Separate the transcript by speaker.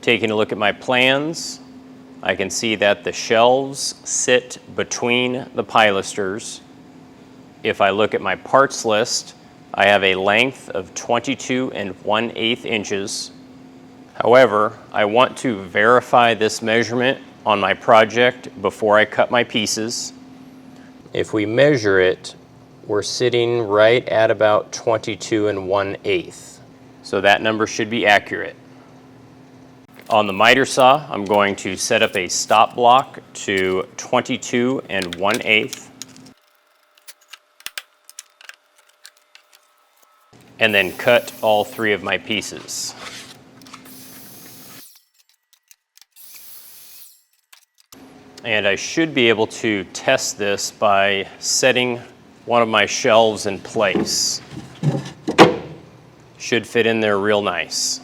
Speaker 1: Taking a look at my plans, I can see that the shelves sit between the pilasters. If I look at my parts list, I have a length of 22 1/8 inches. However, I want to verify this measurement on my project before I cut my pieces. If we measure it, we're sitting right at about 22 1/8. So that number should be accurate. On the miter saw, I'm going to set up a stop block to 22 1/8. And then cut all 3 of my pieces. And I should be able to test this by setting one of my shelves in place. Should fit in there real nice.